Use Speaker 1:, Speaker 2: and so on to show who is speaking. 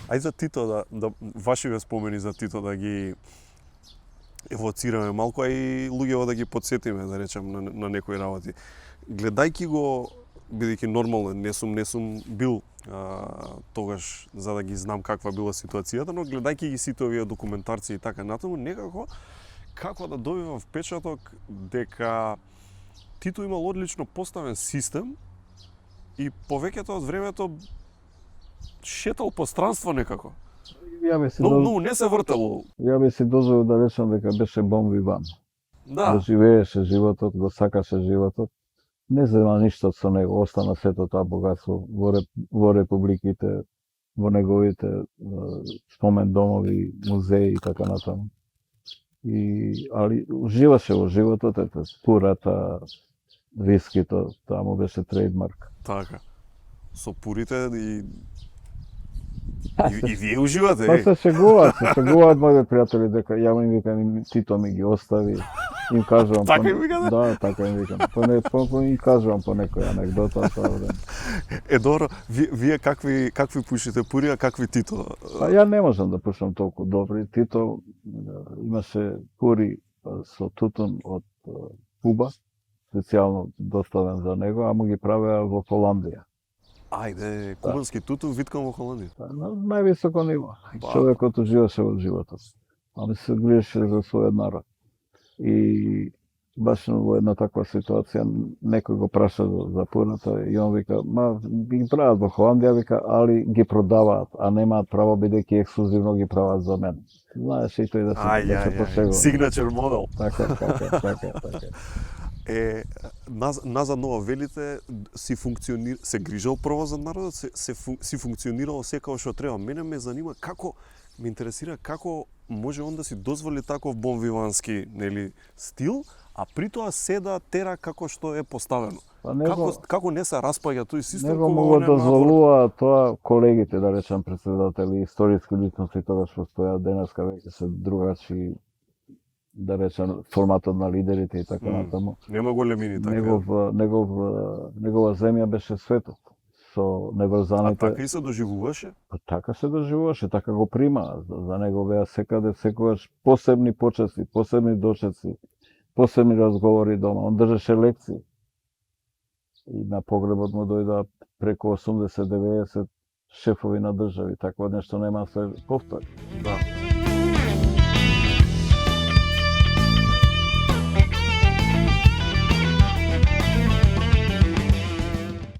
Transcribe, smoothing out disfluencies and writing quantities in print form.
Speaker 1: Ај за Тито вашиве спомени за Тито да ги евоцираме малку, а и луѓево да ги подсетиме, да речем, на некои работи. Гледајќи го, бидејќи нормално не сум бил тогаш за да ги знам каква била ситуацијата, но гледајќи ги сите овие документарци и така натаму, некако како да добива впечаток дека Тито имал одлично поставен систем и повеќето од времето шетал по странство некако. Многу не се вртело.
Speaker 2: Ја би си дозволил да речам дека беше бон виван.
Speaker 1: Да.
Speaker 2: Живееше животот, го сакаше животот. Не зема ништо со него, остана сето тоа богатство во републиките, во неговите спомен домови, музеи и така натаму. Али уживаше во животот, пурата, вискито, тоа му беше трейдмарк.
Speaker 1: Така. Со пурите и вие уживате,
Speaker 2: Па се шегуваат моите пријатели дека ја им викам Тито ми ги остави. Им кажувам
Speaker 1: така им викате?
Speaker 2: Да, така им викам. Им кажувам по некоја анегдота тоа време.
Speaker 1: Добро, вие какви пушите пури, а какви Тито?
Speaker 2: Па ја не можам да пушам толку добри. Тито имаше пури со тутун од Куба, специјално доставен за него, а му ги правеа во Холандија.
Speaker 1: Ајде, кубански тутун виткан во Холандија.
Speaker 2: На највисоко ниво. Човекот уживаше во животот. Ами се грижеше за својот народ. И баш во една таква ситуација некој го праша за пурата и он вика, ги прават во Холандија, вика, али ги продаваат, а немаат право бидејќи ексклузивно ги прават за мен. Знаеш, и тој да се посегува.
Speaker 1: Signature модел.
Speaker 2: Така.
Speaker 1: Назадно велите се грижал прво за народот, си функционирало секако што треба. Мене ме занима како ме интересира како може он да си дозволи таков бонвивански, нели, стил, а при тоа се да тера како што е поставено. Како не се распаѓа тој систем?
Speaker 2: Него му го дозволува тоа колегите, да речам претседатели, историски личности тогаш постојат, денеска веќе се другачи, да речем форматот на лидерите и така натаму.
Speaker 1: Нема големини така.
Speaker 2: Негова земја беше светот со неврзаните.
Speaker 1: А така и се доживуваше?
Speaker 2: Така се доживуваше, така го прима. За него беа секаде секогаш посебни почести, посебни дочеци, посебни разговори дома. Он држеше лекции. И на погребот му дојда преку 80-90 шефови на држави, такво нешто нема се повтори.
Speaker 1: Да.